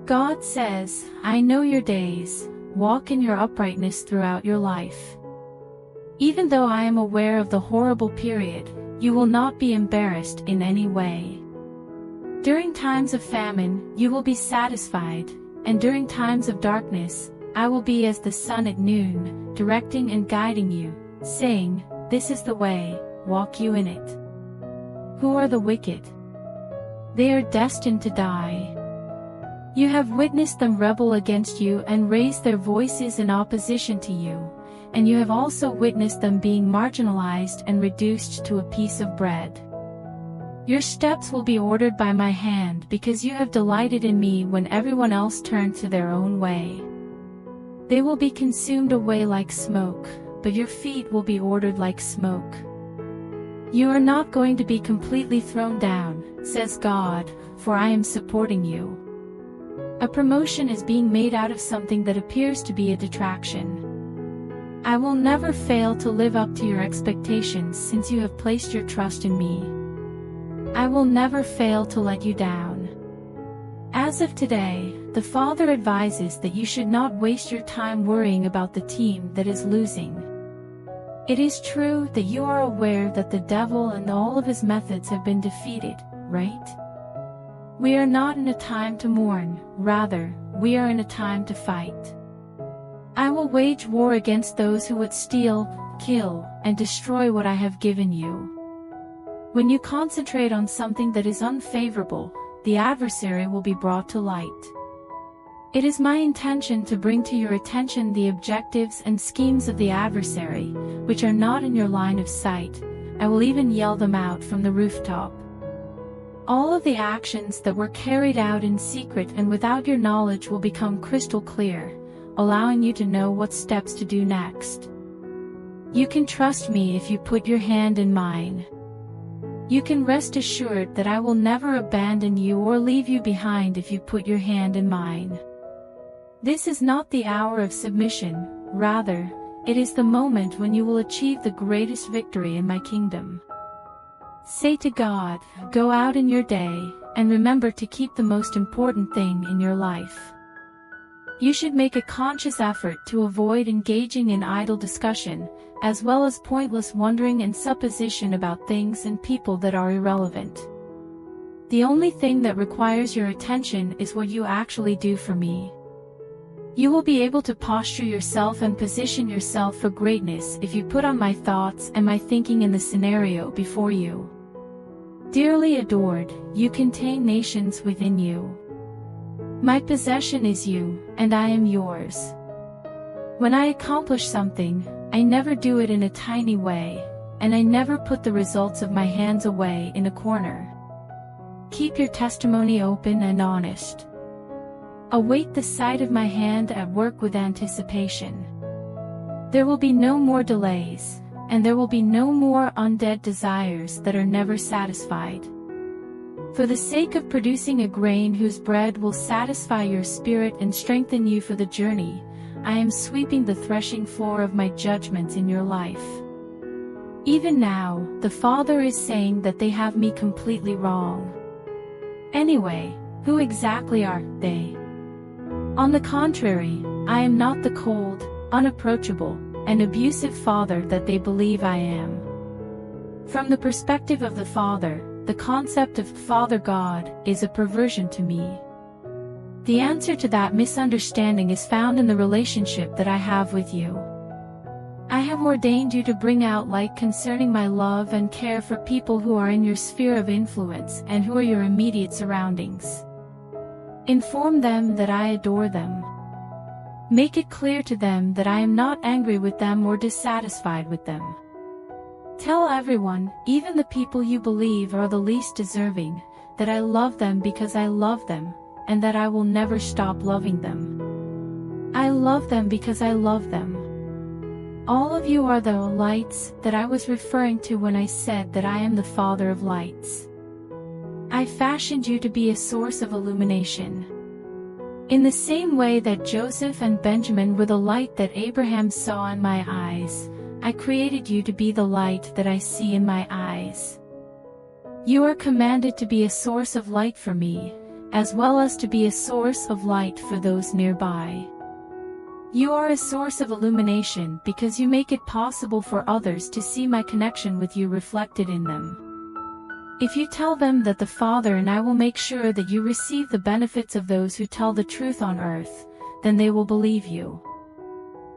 God says, I know your days, walk in your uprightness throughout your life. Even though I am aware of the horrible period, you will not be embarrassed in any way. During times of famine, you will be satisfied, and during times of darkness, I will be as the sun at noon, directing and guiding you, saying, this is the way, walk you in it. Who are the wicked? They are destined to die. You have witnessed them rebel against you and raise their voices in opposition to you, and you have also witnessed them being marginalized and reduced to a piece of bread. Your steps will be ordered by my hand because you have delighted in me when everyone else turned to their own way. They will be consumed away like smoke, but your feet will be ordered like smoke. You are not going to be completely thrown down, says God, for I am supporting you. A promotion is being made out of something that appears to be a detraction. I will never fail to live up to your expectations since you have placed your trust in me. I will never fail to let you down. As of today, the Father advises that you should not waste your time worrying about the team that is losing. It is true that you are aware that the devil and all of his methods have been defeated, right? We are not in a time to mourn, rather, we are in a time to fight. I will wage war against those who would steal, kill, and destroy what I have given you. When you concentrate on something that is unfavorable, the adversary will be brought to light. It is my intention to bring to your attention the objectives and schemes of the adversary, which are not in your line of sight. I will even yell them out from the rooftop. All of the actions that were carried out in secret and without your knowledge will become crystal clear, allowing you to know what steps to do next. You can trust me if you put your hand in mine. You can rest assured that I will never abandon you or leave you behind if you put your hand in mine. This is not the hour of submission, rather, it is the moment when you will achieve the greatest victory in my kingdom. Say to God, go out in your day, and remember to keep the most important thing in your life. You should make a conscious effort to avoid engaging in idle discussion, as well as pointless wondering and supposition about things and people that are irrelevant. The only thing that requires your attention is what you actually do for me. You will be able to posture yourself and position yourself for greatness if you put on my thoughts and my thinking in the scenario before you. Dearly adored, you contain nations within you. My possession is you, and I am yours. When I accomplish something, I never do it in a tiny way, and I never put the results of my hands away in a corner. Keep your testimony open and honest. Await the sight of my hand at work with anticipation. There will be no more delays, and there will be no more undead desires that are never satisfied. For the sake of producing a grain whose bread will satisfy your spirit and strengthen you for the journey, I am sweeping the threshing floor of my judgments in your life. Even now, the Father is saying that they have me completely wrong. Anyway, who exactly are they? On the contrary, I am not the cold, unapproachable, and abusive father that they believe I am. From the perspective of the Father, the concept of Father God is a perversion to me. The answer to that misunderstanding is found in the relationship that I have with you. I have ordained you to bring out light concerning my love and care for people who are in your sphere of influence and who are your immediate surroundings. Inform them that I adore them. Make it clear to them that I am not angry with them or dissatisfied with them. Tell everyone, even the people you believe are the least deserving, that I love them because I love them, and that I will never stop loving them. I love them because I love them. All of you are the lights that I was referring to when I said that I am the Father of lights. I fashioned you to be a source of illumination. In the same way that Joseph and Benjamin were the light that Abraham saw in my eyes, I created you to be the light that I see in my eyes. You are commanded to be a source of light for me, as well as to be a source of light for those nearby. You are a source of illumination because you make it possible for others to see my connection with you reflected in them. If you tell them that the Father and I will make sure that you receive the benefits of those who tell the truth on earth, then they will believe you.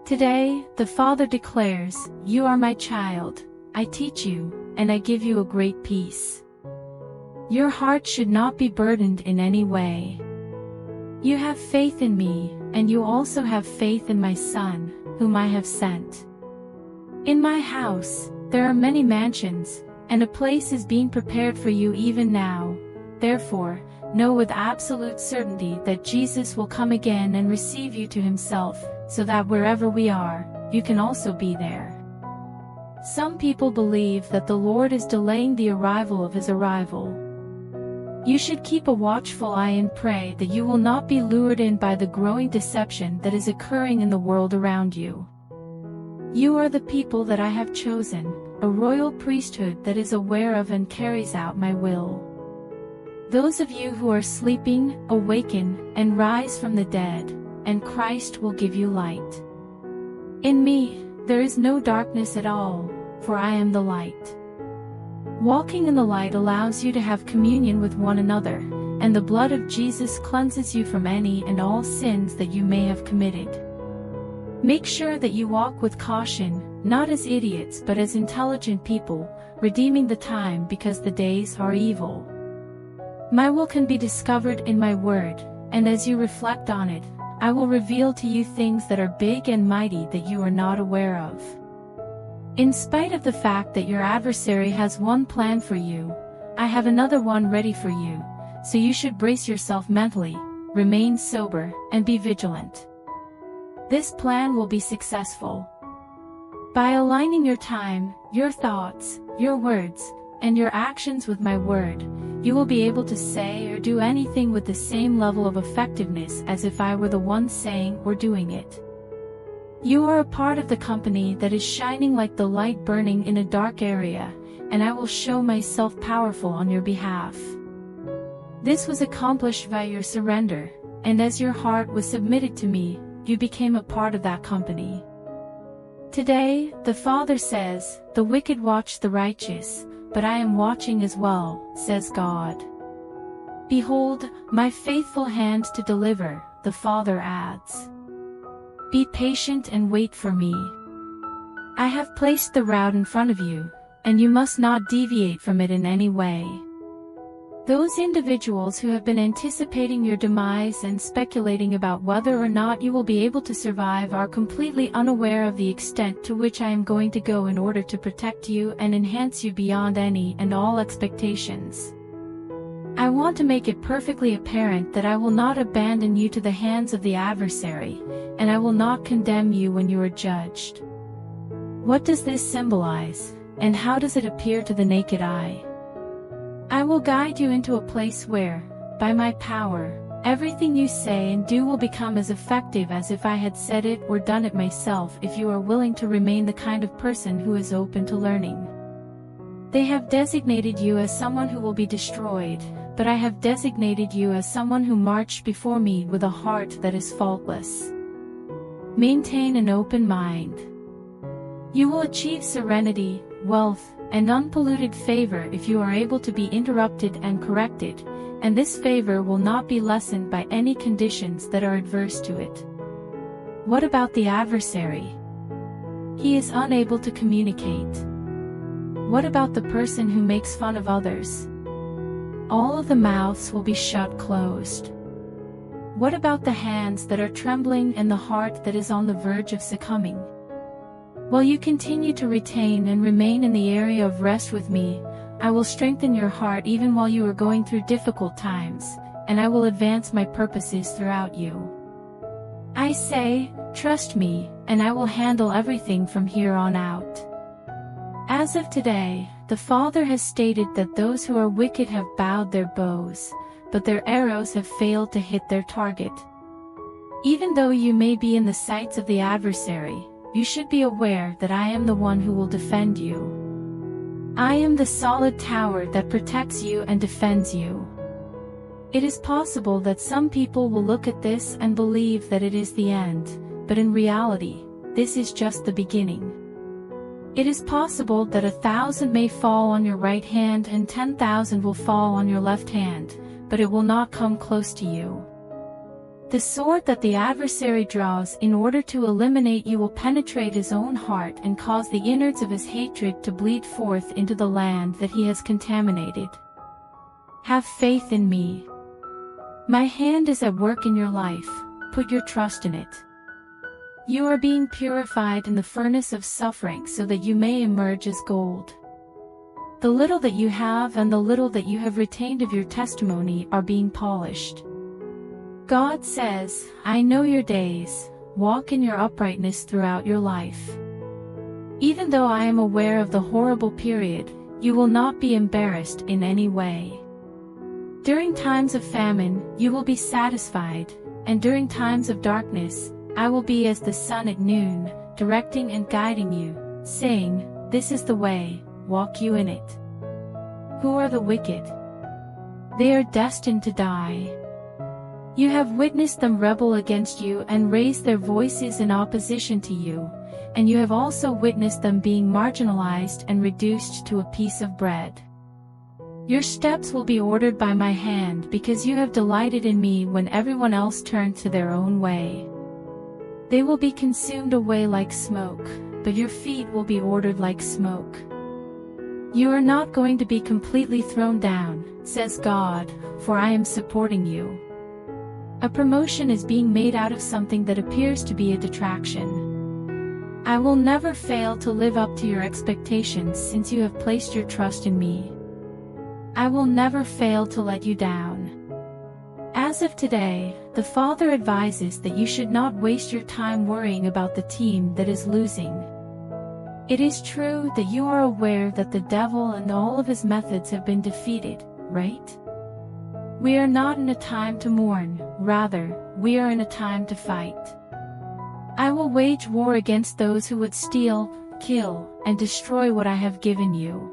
Today, the Father declares, "You are my child, I teach you, and I give you a great peace." Your heart should not be burdened in any way. You have faith in me, and you also have faith in my Son, whom I have sent. In my house, there are many mansions, and a place is being prepared for you even now. Therefore, know with absolute certainty that Jesus will come again and receive you to himself, so that wherever we are, you can also be there. Some people believe that the Lord is delaying the arrival of his arrival. You should keep a watchful eye and pray that you will not be lured in by the growing deception that is occurring in the world around you. You are the people that I have chosen, a royal priesthood that is aware of and carries out my will. Those of you who are sleeping, awaken, and rise from the dead, and Christ will give you light. In me, there is no darkness at all, for I am the light. Walking in the light allows you to have communion with one another, and the blood of Jesus cleanses you from any and all sins that you may have committed. Make sure that you walk with caution, not as idiots but as intelligent people, redeeming the time because the days are evil. My will can be discovered in my word, and as you reflect on it, I will reveal to you things that are big and mighty that you are not aware of. In spite of the fact that your adversary has one plan for you, I have another one ready for you, so you should brace yourself mentally, remain sober, and be vigilant. This plan will be successful. By aligning your time, your thoughts, your words, and your actions with my word, you will be able to say or do anything with the same level of effectiveness as if I were the one saying or doing it. You are a part of the company that is shining like the light burning in a dark area, and I will show myself powerful on your behalf. This was accomplished by your surrender, and as your heart was submitted to me, you became a part of that company. Today, the Father says, "The wicked watch the righteous, but I am watching as well," says God. "Behold, my faithful hand to deliver," the Father adds. "Be patient and wait for me. I have placed the route in front of you, and you must not deviate from it in any way." Those individuals who have been anticipating your demise and speculating about whether or not you will be able to survive are completely unaware of the extent to which I am going to go in order to protect you and enhance you beyond any and all expectations. I want to make it perfectly apparent that I will not abandon you to the hands of the adversary, and I will not condemn you when you are judged. What does this symbolize, and how does it appear to the naked eye? I will guide you into a place where, by my power, everything you say and do will become as effective as if I had said it or done it myself if you are willing to remain the kind of person who is open to learning. They have designated you as someone who will be destroyed, but I have designated you as someone who marched before me with a heart that is faultless. Maintain an open mind. You will achieve serenity, wealth, and unpolluted favor if you are able to be interrupted and corrected, and this favor will not be lessened by any conditions that are adverse to it. What about the adversary? He is unable to communicate. What about the person who makes fun of others? All of the mouths will be shut closed. What about the hands that are trembling and the heart that is on the verge of succumbing? While you continue to retain and remain in the area of rest with me, I will strengthen your heart even while you are going through difficult times, and I will advance my purposes throughout you. I say, trust me, and I will handle everything from here on out. As of today, the Father has stated that those who are wicked have bowed their bows, but their arrows have failed to hit their target. Even though you may be in the sights of the adversary, you should be aware that I am the one who will defend you. I am the solid tower that protects you and defends you. It is possible that some people will look at this and believe that it is the end, but in reality, this is just the beginning. It is possible that 1,000 may fall on your right hand and 10,000 will fall on your left hand, but it will not come close to you. The sword that the adversary draws in order to eliminate you will penetrate his own heart and cause the innards of his hatred to bleed forth into the land that he has contaminated. Have faith in me. My hand is at work in your life, put your trust in it. You are being purified in the furnace of suffering so that you may emerge as gold. The little that you have and the little that you have retained of your testimony are being polished. God says, I know your days, walk in your uprightness throughout your life. Even though I am aware of the horrible period, you will not be embarrassed in any way. During times of famine, you will be satisfied, and during times of darkness, I will be as the sun at noon, directing and guiding you, saying, this is the way, walk you in it. Who are the wicked? They are destined to die. You have witnessed them rebel against you and raise their voices in opposition to you, and you have also witnessed them being marginalized and reduced to a piece of bread. Your steps will be ordered by my hand because you have delighted in me when everyone else turned to their own way. They will be consumed away like smoke, but your feet will be ordered like smoke. You are not going to be completely thrown down, says God, for I am supporting you. A promotion is being made out of something that appears to be a detraction. I will never fail to live up to your expectations since you have placed your trust in me. I will never fail to let you down. As of today, the Father advises that you should not waste your time worrying about the team that is losing. It is true that you are aware that the devil and all of his methods have been defeated, right? We are not in a time to mourn, rather, we are in a time to fight. I will wage war against those who would steal, kill, and destroy what I have given you.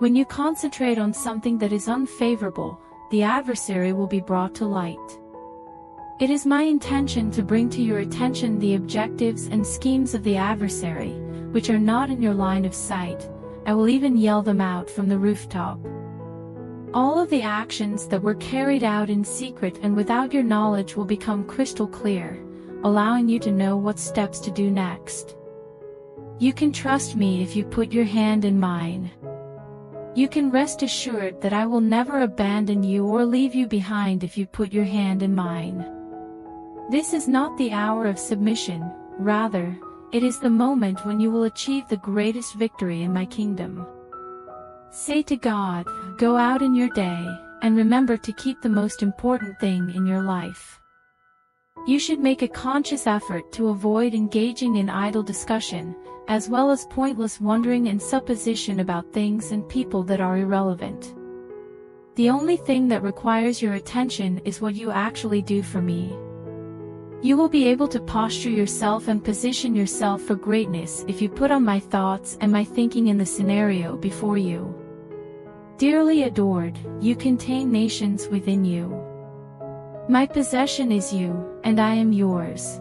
When you concentrate on something that is unfavorable, the adversary will be brought to light. It is my intention to bring to your attention the objectives and schemes of the adversary, which are not in your line of sight. I will even yell them out from the rooftop. All of the actions that were carried out in secret and without your knowledge will become crystal clear, allowing you to know what steps to do next. You can trust me if you put your hand in mine. You can rest assured that I will never abandon you or leave you behind if you put your hand in mine. This is not the hour of submission, rather, it is the moment when you will achieve the greatest victory in my kingdom. Say to God, go out in your day, and remember to keep the most important thing in your life. You should make a conscious effort to avoid engaging in idle discussion, as well as pointless wondering and supposition about things and people that are irrelevant. The only thing that requires your attention is what you actually do for me. You will be able to posture yourself and position yourself for greatness if you put on my thoughts and my thinking in the scenario before you. Dearly adored, you contain nations within you. My possession is you, and I am yours.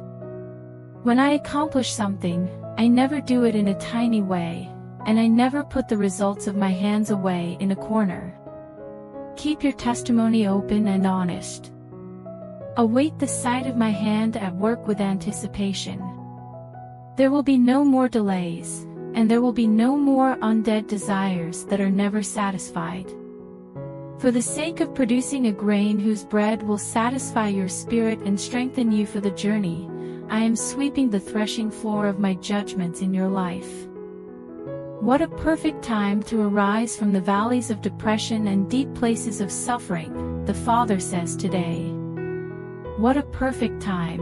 When I accomplish something, I never do it in a tiny way, and I never put the results of my hands away in a corner. Keep your testimony open and honest. Await the sight of my hand at work with anticipation. There will be no more delays, and there will be no more undead desires that are never satisfied. For the sake of producing a grain whose bread will satisfy your spirit and strengthen you for the journey, I am sweeping the threshing floor of my judgments in your life. What a perfect time to arise from the valleys of depression and deep places of suffering, the Father says today. What a perfect time.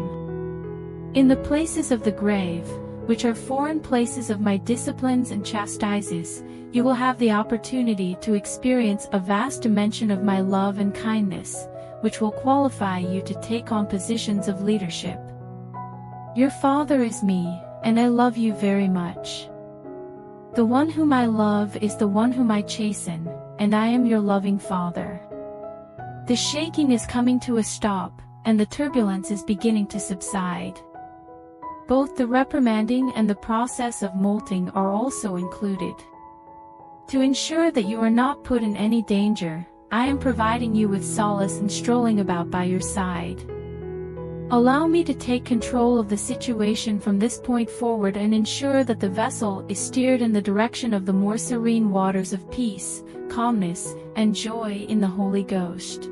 In the places of the grave, which are foreign places of my disciplines and chastises, you will have the opportunity to experience a vast dimension of my love and kindness, which will qualify you to take on positions of leadership. Your Father is me, and I love you very much. The one whom I love is the one whom I chasten, and I am your loving Father. The shaking is coming to a stop, and the turbulence is beginning to subside. Both the reprimanding and the process of molting are also included. To ensure that you are not put in any danger, I am providing you with solace and strolling about by your side. Allow me to take control of the situation from this point forward and ensure that the vessel is steered in the direction of the more serene waters of peace, calmness, and joy in the Holy Ghost.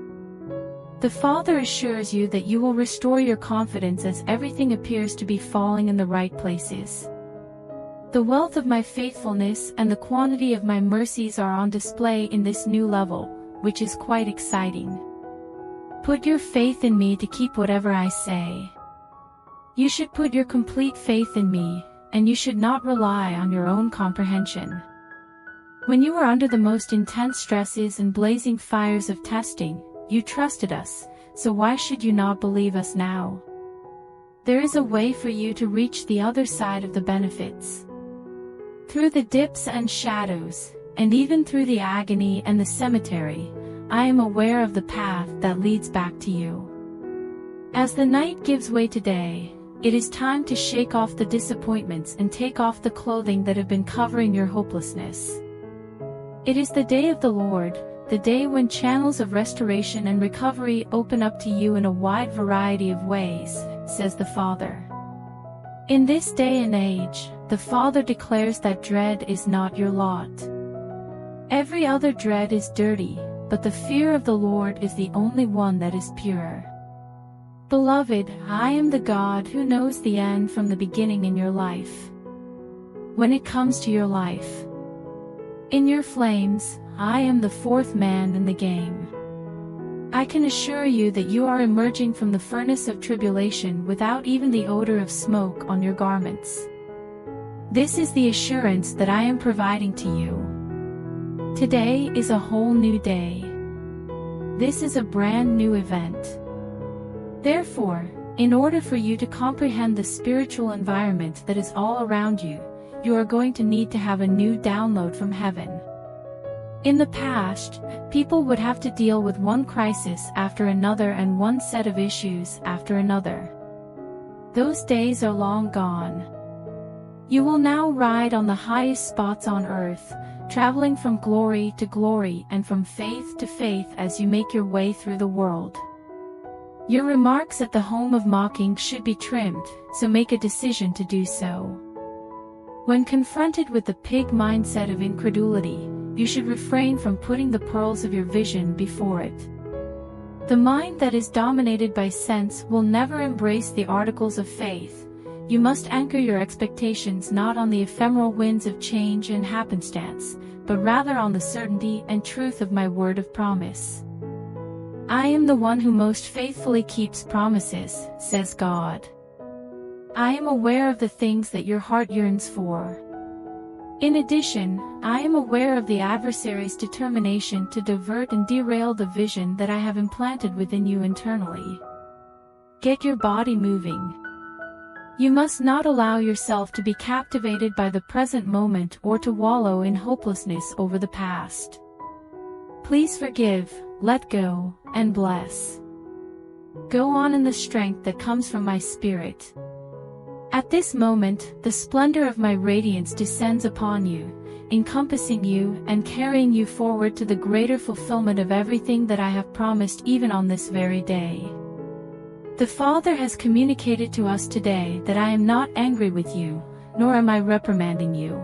The Father assures you that you will restore your confidence as everything appears to be falling in the right places. The wealth of my faithfulness and the quantity of my mercies are on display in this new level, which is quite exciting. Put your faith in me to keep whatever I say. You should put your complete faith in me, and you should not rely on your own comprehension. When you were under the most intense stresses and blazing fires of testing, you trusted us, so why should you not believe us now? There is a way for you to reach the other side of the benefits. Through the dips and shadows, and even through the agony and the cemetery, I am aware of the path that leads back to you. As the night gives way to day, it is time to shake off the disappointments and take off the clothing that have been covering your hopelessness. It is the day of the Lord, the day when channels of restoration and recovery open up to you in a wide variety of ways, says the Father. In this day and age, the Father declares that dread is not your lot. Every other dread is dirty, but the fear of the Lord is the only one that is pure. Beloved, I am the God who knows the end from the beginning in your life. When it comes to your life, in your flames, I am the fourth man in the game. I can assure you that you are emerging from the furnace of tribulation without even the odor of smoke on your garments. This is the assurance that I am providing to you. Today is a whole new day. This is a brand new event. Therefore, in order for you to comprehend the spiritual environment that is all around you, you are going to need to have a new download from heaven. In the past, people would have to deal with one crisis after another and one set of issues after another. Those days are long gone. You will now ride on the highest spots on earth, traveling from glory to glory and from faith to faith as you make your way through the world. Your remarks at the home of mocking should be trimmed, so make a decision to do so. When confronted with the pig mindset of incredulity, you should refrain from putting the pearls of your vision before it. The mind that is dominated by sense will never embrace the articles of faith. You must anchor your expectations not on the ephemeral winds of change and happenstance, but rather on the certainty and truth of my word of promise. I am the one who most faithfully keeps promises, says God. I am aware of the things that your heart yearns for. In addition, I am aware of the adversary's determination to divert and derail the vision that I have implanted within you internally. Get your body moving. You must not allow yourself to be captivated by the present moment or to wallow in hopelessness over the past. Please forgive, let go, and bless. Go on in the strength that comes from my Spirit. At this moment, the splendor of my radiance descends upon you, encompassing you and carrying you forward to the greater fulfillment of everything that I have promised even on this very day. The Father has communicated to us today that I am not angry with you, nor am I reprimanding you.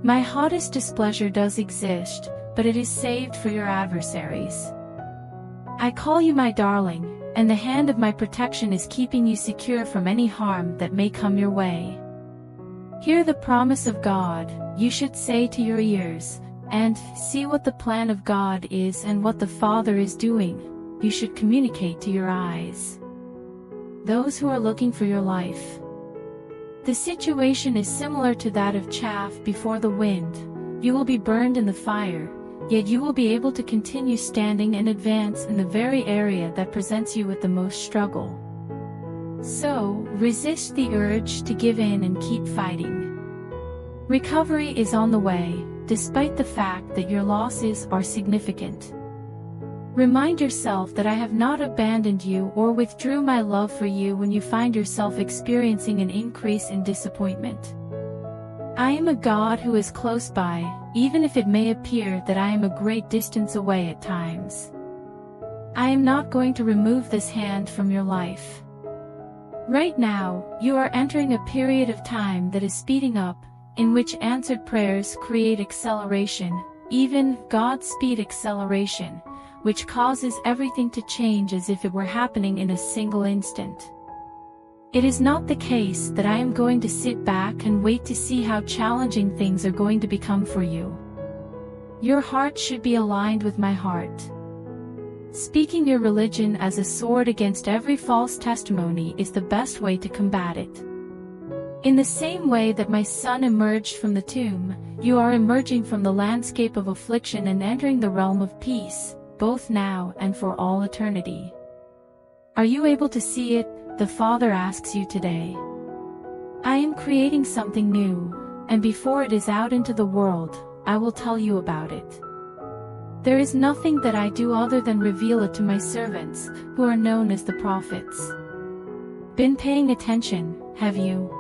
My hottest displeasure does exist, but it is saved for your adversaries. I call you my darling, and the hand of my protection is keeping you secure from any harm that may come your way. Hear the promise of God, you should say to your ears, and see what the plan of God is and what the Father is doing. You should communicate to your eyes. Those who are looking for your life. The situation is similar to that of chaff before the wind. You will be burned in the fire, yet you will be able to continue standing and advance in the very area that presents you with the most struggle. So, resist the urge to give in and keep fighting. Recovery is on the way, despite the fact that your losses are significant. Remind yourself that I have not abandoned you or withdrew my love for you when you find yourself experiencing an increase in disappointment. I am a God who is close by, even if it may appear that I am a great distance away at times. I am not going to remove this hand from your life. Right now, you are entering a period of time that is speeding up, in which answered prayers create acceleration, even God-speed acceleration, which causes everything to change as if it were happening in a single instant. It is not the case that I am going to sit back and wait to see how challenging things are going to become for you. Your heart should be aligned with my heart. Speaking your religion as a sword against every false testimony is the best way to combat it. In the same way that my son emerged from the tomb, you are emerging from the landscape of affliction and entering the realm of peace, both now and for all eternity. Are you able to see it? The Father asks you today. I am creating something new, and before it is out into the world, I will tell you about it. There is nothing that I do other than reveal it to my servants, who are known as the prophets. Been paying attention, have you?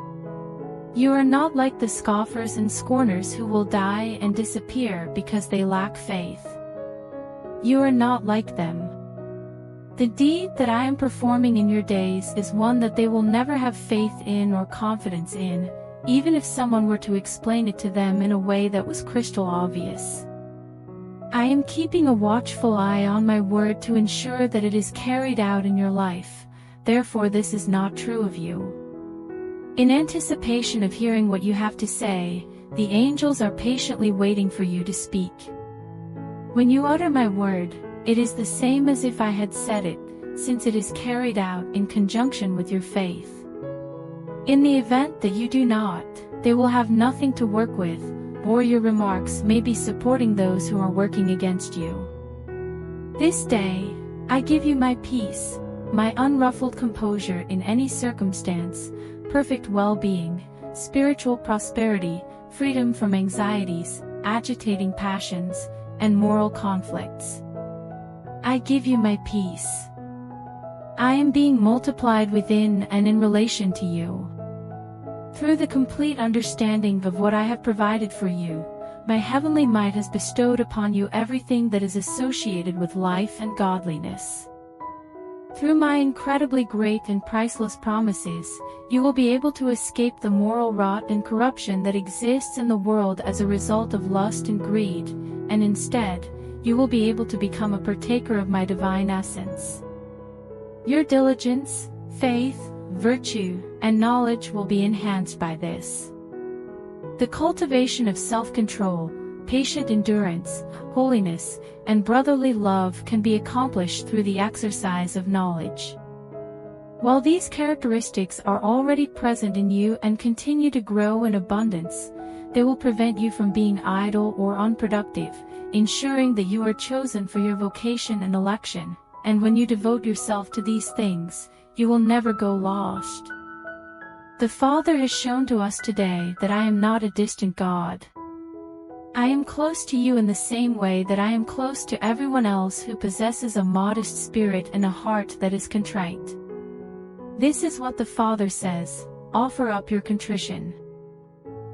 You are not like the scoffers and scorners who will die and disappear because they lack faith. You are not like them. The deed that I am performing in your days is one that they will never have faith in or confidence in, even if someone were to explain it to them in a way that was crystal obvious. I am keeping a watchful eye on my word to ensure that it is carried out in your life, therefore this is not true of you. In anticipation of hearing what you have to say, the angels are patiently waiting for you to speak. When you utter my word, it is the same as if I had said it, since it is carried out in conjunction with your faith. In the event that you do not, they will have nothing to work with, or your remarks may be supporting those who are working against you. This day, I give you my peace, my unruffled composure in any circumstance, perfect well-being, spiritual prosperity, freedom from anxieties, agitating passions, and moral conflicts. I give you my peace. I am being multiplied within and in relation to you. Through the complete understanding of what I have provided for you, my heavenly might has bestowed upon you everything that is associated with life and godliness. Through my incredibly great and priceless promises, you will be able to escape the moral rot and corruption that exists in the world as a result of lust and greed, and instead, you will be able to become a partaker of my divine essence. Your diligence, faith, virtue, and knowledge will be enhanced by this. The cultivation of self-control, patient endurance, holiness, and brotherly love can be accomplished through the exercise of knowledge. While these characteristics are already present in you and continue to grow in abundance, they will prevent you from being idle or unproductive, ensuring that you are chosen for your vocation and election, and when you devote yourself to these things, you will never go lost. The Father has shown to us today that I am not a distant God. I am close to you in the same way that I am close to everyone else who possesses a modest spirit and a heart that is contrite. This is what the Father says: offer up your contrition.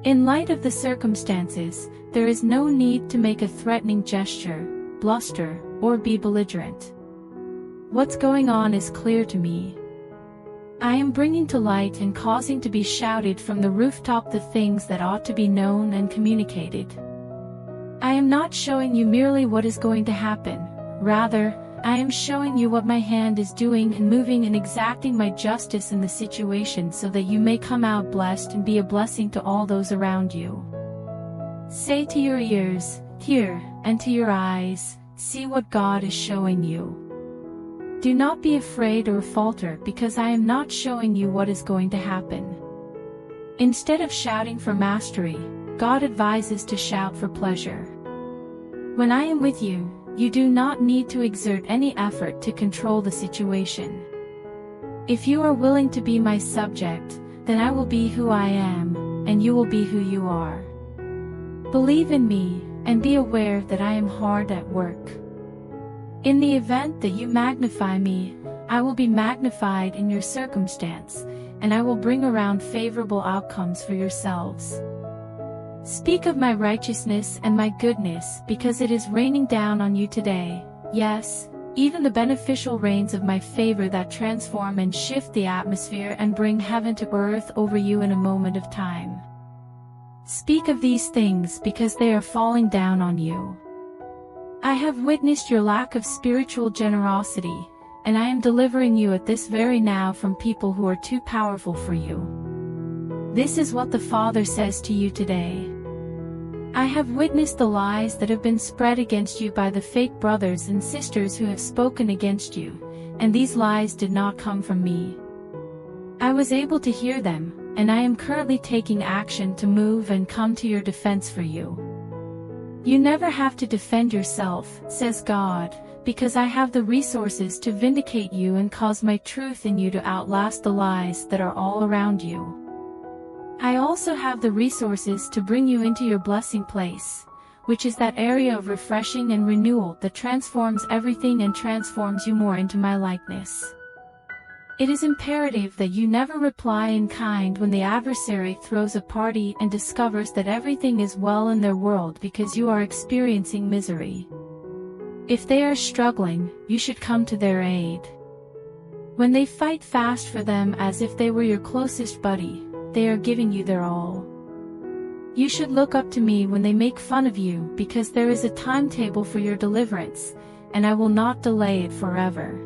In light of the circumstances, there is no need to make a threatening gesture, bluster, or be belligerent. What's going on is clear to me. I am bringing to light and causing to be shouted from the rooftop the things that ought to be known and communicated. I am not showing you merely what is going to happen, rather, I am showing you what my hand is doing and moving and exacting my justice in the situation so that you may come out blessed and be a blessing to all those around you. Say to your ears, hear, and to your eyes, see what God is showing you. Do not be afraid or falter because I am not showing you what is going to happen. Instead of shouting for mastery, God advises to shout for pleasure. When I am with you, you do not need to exert any effort to control the situation. If you are willing to be my subject, then I will be who I am, and you will be who you are. Believe in me, and be aware that I am hard at work. In the event that you magnify me, I will be magnified in your circumstance, and I will bring around favorable outcomes for yourselves. Speak of my righteousness and my goodness, because it is raining down on you today, yes, even the beneficial rains of my favor that transform and shift the atmosphere and bring heaven to earth over you in a moment of time. Speak of these things because they are falling down on you. I have witnessed your lack of spiritual generosity, and I am delivering you at this very now from people who are too powerful for you. This is what the Father says to you today. I have witnessed the lies that have been spread against you by the fake brothers and sisters who have spoken against you, and these lies did not come from me. I was able to hear them, and I am currently taking action to move and come to your defense for you. You never have to defend yourself, says God, because I have the resources to vindicate you and cause my truth in you to outlast the lies that are all around you. I also have the resources to bring you into your blessing place, which is that area of refreshing and renewal that transforms everything and transforms you more into my likeness. It is imperative that you never reply in kind when the adversary throws a party and discovers that everything is well in their world because you are experiencing misery. If they are struggling, you should come to their aid. When they fight fast for them as if they were your closest buddy, they are giving you their all. You should look up to me when they make fun of you, because there is a timetable for your deliverance, and I will not delay it forever.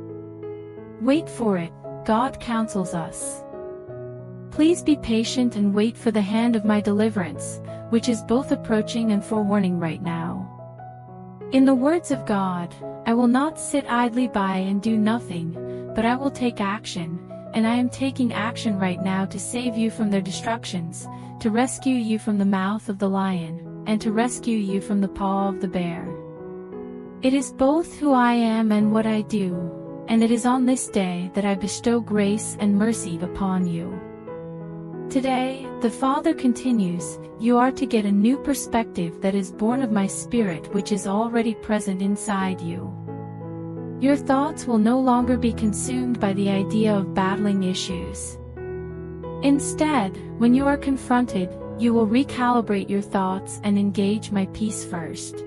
Wait for it, God counsels us. Please be patient and wait for the hand of my deliverance, which is both approaching and forewarning right now. In the words of God, I will not sit idly by and do nothing, but I will take action, and I am taking action right now to save you from their destructions, to rescue you from the mouth of the lion, and to rescue you from the paw of the bear. It is both who I am and what I do, and it is on this day that I bestow grace and mercy upon you. Today, the Father continues, you are to get a new perspective that is born of my Spirit which is already present inside you. Your thoughts will no longer be consumed by the idea of battling issues. Instead, when you are confronted, you will recalibrate your thoughts and engage my peace first.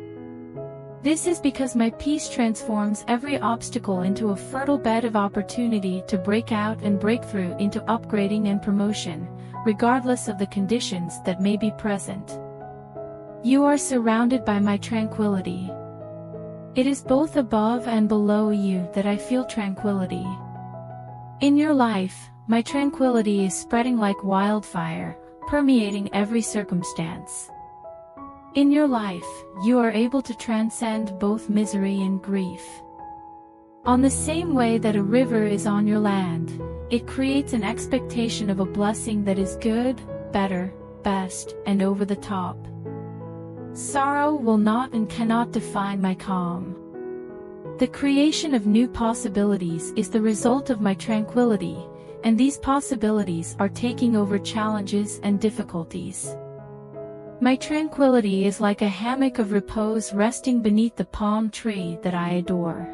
This is because my peace transforms every obstacle into a fertile bed of opportunity to break out and break through into upgrading and promotion, regardless of the conditions that may be present. You are surrounded by my tranquility. It is both above and below you that I feel tranquility. In your life, my tranquility is spreading like wildfire, permeating every circumstance. In your life, you are able to transcend both misery and grief. On the same way that a river is on your land, it creates an expectation of a blessing that is good, better, best, and over the top. Sorrow will not and cannot define my calm. The creation of new possibilities is the result of my tranquility, and these possibilities are taking over challenges and difficulties. My tranquility is like a hammock of repose resting beneath the palm tree that I adore.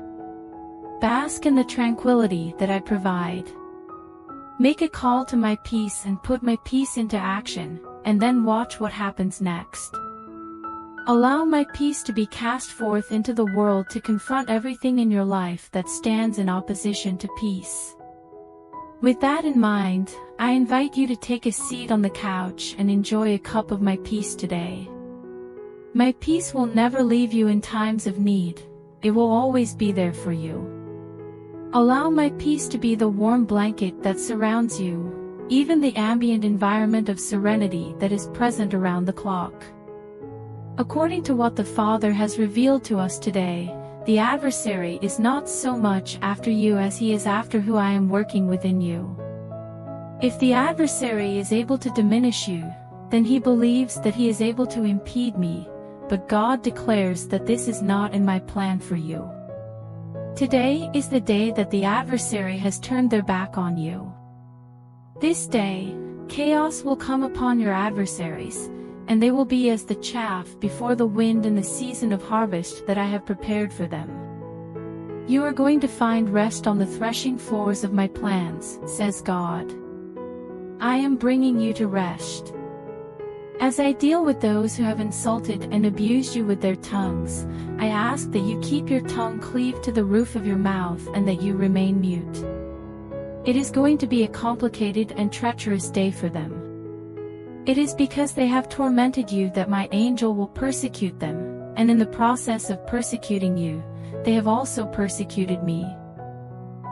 Bask in the tranquility that I provide. Make a call to my peace and put my peace into action, and then watch what happens next. Allow my peace to be cast forth into the world to confront everything in your life that stands in opposition to peace. With that in mind, I invite you to take a seat on the couch and enjoy a cup of my peace today. My peace will never leave you in times of need, it will always be there for you. Allow my peace to be the warm blanket that surrounds you, even the ambient environment of serenity that is present around the clock. According to what the Father has revealed to us today, the adversary is not so much after you as he is after who I am working within you. If the adversary is able to diminish you, then he believes that he is able to impede me, but God declares that this is not in my plan for you. Today is the day that the adversary has turned their back on you. This day, chaos will come upon your adversaries, and they will be as the chaff before the wind in the season of harvest that I have prepared for them. You are going to find rest on the threshing floors of my plans, says God. I am bringing you to rest. As I deal with those who have insulted and abused you with their tongues, I ask that you keep your tongue cleaved to the roof of your mouth and that you remain mute. It is going to be a complicated and treacherous day for them. It is because they have tormented you that my angel will persecute them, and in the process of persecuting you, they have also persecuted me.